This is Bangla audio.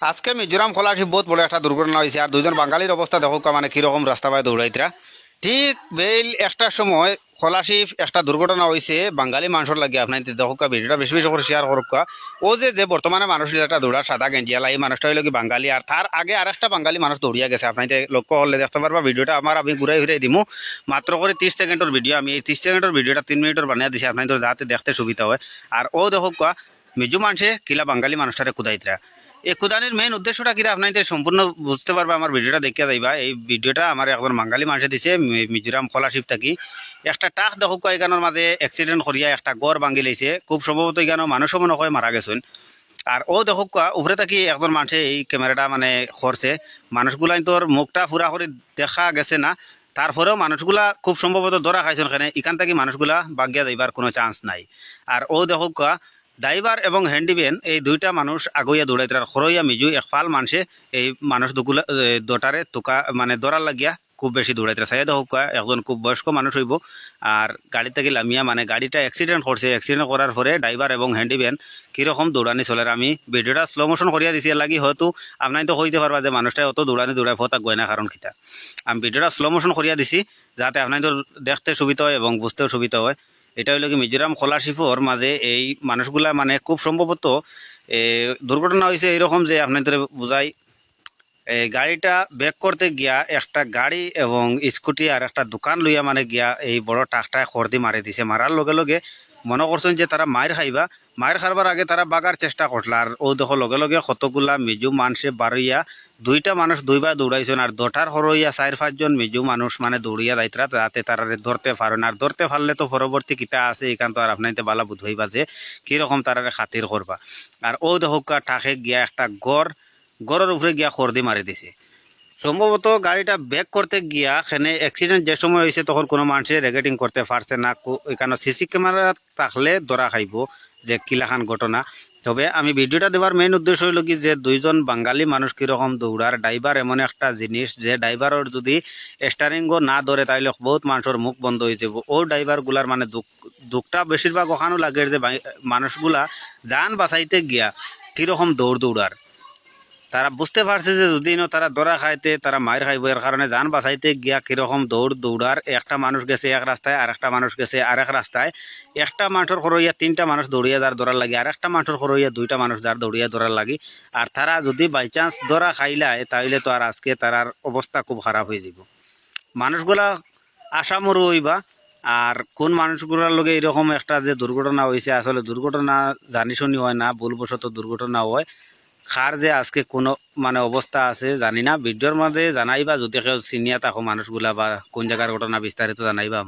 আজকে মিজোরাম খোলাসি বহুত বড় একটা দুর্ঘটনা হয়েছে। আর দুজন বাঙালির অবস্থা দেখো মানে কিরকম রাস্তা পায় দৌড়াইতরা। ঠিক বেল একটার সময় খোলাসি একটা দুর্ঘটনা হয়েছে বাঙালি মানুষের লাগে। আপনার দেখো ভিডিওটা বেশি বেশি করে শেয়ার করুক। ও যে বর্তমানে মানুষ যেটা দৌড়ার সাদা গেঞ্জিয়ালা, এই মানুষটা হইল কি বাঙালি। আর তার আগে আর একটা বাঙালি মানুষ দৌড়িয়া গেছে। আপনার লক্ষ্য হলে দেখতে পারবা ভিডিওটা আমার আমি ঘুরাই ঘুরাই দিমু। মাত্র করে 30 সেকেন্ডের ভিডিও। আমি এই 30 সেকেন্ডের ভিডিওটা 3 মিনিটের বানিয়ে দিছি আপনার যাতে দেখতে সুবিধা হয়। আর ও দেখো মিজু মানুষে কিলা বাঙালি মানুষটারে কুদাইতরা। এই কুদানির মেইন উদ্দেশ্যটা কিনা আপনাদের সম্পূর্ণ বুঝতে পারবে আমার ভিডিওটা দেখিয়া যাইবা। এই ভিডিওটা আমার একজন বাঙালি মানুষে দিছে মিজোরাম খোলাশিপ থাকি। একটা টাক দেখো এখানোর মাঝে অ্যাক্সিডেন্ট করিয়া একটা গড় ভাঙি লাইছে। খুব সম্ভবত এখানে মানুষও মনে হয় মারা গেছেন। আর ও দেখো উপরে থাকি একজন মানুষে এই ক্যামেরাটা মানে করছে। মানুষগুলাই তোর মুখটা পুরা করে দেখা গেছে না, তারপরেও মানুষগুলা খুব সম্ভবত ধরা খাইছেন। এখানে এখান থেকে মানুষগুলা বাগিয়া যাইবার কোনো চান্স নাই। আর ও দেখো ড্রাইভার এবং হ্যান্ডিম্যান এই দুইটা মানুষ আগুইয়া দৌড়াইতে। আর খরইয়া মিজু একফাল মানুষে এই মানুষ দোটারে তোকা মানে দৌড়ার লাগিয়া খুব বেশি দৌড়াইতে চাই। দেখো একজন খুব বয়স্ক মানুষ হইব। আর গাড়ি থেকে লামিয়া মানে গাড়িটা অ্যাক্সিডেন্ট করছে। অ্যাক্সিডেন্ট করার পরে ড্রাইভার এবং হ্যান্ডিম্যান কীরকম দৌড়ানি চলে। আমি ভিডিওটা স্লো মোশন করিয়া দিছি লাগি হয়তো আপনার তো হইতে পারবা যে মানুষটা অত দৌড়ানি দৌড়াই ফতা গয় না কারণ খিতা। আমি ভিডিওটা স্লো মোশন করিয়া দিছি যাতে আপনার দেখতে সুবিধা হয় এবং বুঝতেও সুবিধা হয়। এটা হইল কি মিজোরাম খোলাশিপর মাঝে এই মানুষগুলা মানে খুব সম্ভবত দুর্ঘটনা হয়েছে এইরকম যে আপনাদের বুঝাই। গাড়িটা ব্যাক করতে গিয়া একটা গাড়ি এবং স্কুটি আর একটা দোকান লইয়া মানে গিয়া এই বড় টাকটায় খরদি মারি দিছে। মারার লগে লগে মনে করছেন যে তারা মায়ের খাইবা, মায়ের খাবার আগে তারা বাগার চেষ্টা করল। আর ও দেখো লগে লগে কতগুলা মিজু মানুষে বাড়িয়া দুইটা মানুষ দুইবার দৌড়াইছেন। আর দোটার হরইয়া 4-5 জন মিজু মানুষ মানে দৌড়িয়া যাইতরা যাতে তারা ধরতে পারেন। আর ধরতে পারলে তো পরবর্তী কিতা আছে এখান তো আর আপনাইতে বালা বুধ হইবা যে কীরকম তারারে খাতির করবা। আর ও দেখো টাকে গিয়া একটা গড়ের উপরে গিয়া খরদি মারি দিছে। সম্ভবত গাড়িটা ব্যাক করতে গিয়া এখানে অ্যাক্সিডেন্ট যে সময় হয়েছে তখন কোনো মানুষের রেকর্ডিং করতে পারছে না। এখানে সিসি ক্যামেরা থাকলে ধরা খাইব যে কিলাখান ঘটনা। তবে আমি ভিডিওটা দেওয়ার মেইন উদ্দেশ্য হইল কি যে দুইজন বাঙালি মানুষ কীরকম দৌড়ার। ড্রাইভার এমন একটা জিনিস যে ড্রাইভারের যদি স্টারিংও না ধরে তাইলে বহুত মানুষের মুখ বন্ধ হয়ে যাব। ও ড্রাইভারগুলার মানে দুঃখটা বেশিরভাগ ওখানেও লাগে যে মানুষগুলা যান বাঁচাইতে গিয়া কীরকম দৌড়ার। তারা বুঝতে পারছে যে যদি তারা ধরা খাইতে তারা মায়ের খাইব। এর কারণে যান বাঁচাইতে গিয়া কীরকম দৌড়ার। একটা মানুষ গেছে এক রাস্তায়, আর একটা মানুষ গেছে আরেক রাস্তায়। একটা মানুষের খরইয়া 3টা মানুষ দৌড়িয়া যার ধরার লাগে, আর একটা মানুষের খরইয়া 2টা মানুষ যার দৌড়িয়া ধরার লাগে। আর তারা যদি বাইচান্স ধরা খাইলায় তাইলে তো আর আজকে তারার অবস্থা খুব খারাপ হয়ে যাব। মানুষগুলা আশামরু হইবা। আর কোন মানুষগুলোর লগে এরকম একটা যে দুর্ঘটনা হয়েছে, আসলে দুর্ঘটনা জানি শুনি হয় না, ভুলবশত দুর্ঘটনা হয়। খার যে আজকে কোনো মানে অবস্থা আছে জানি না। ভিডিওর মধ্যে জানাইবা যদি কেউ চিনিয়া থাকো মানুষগুলা বা কোন জায়গার ঘটনা বিস্তারিত জানাইবা।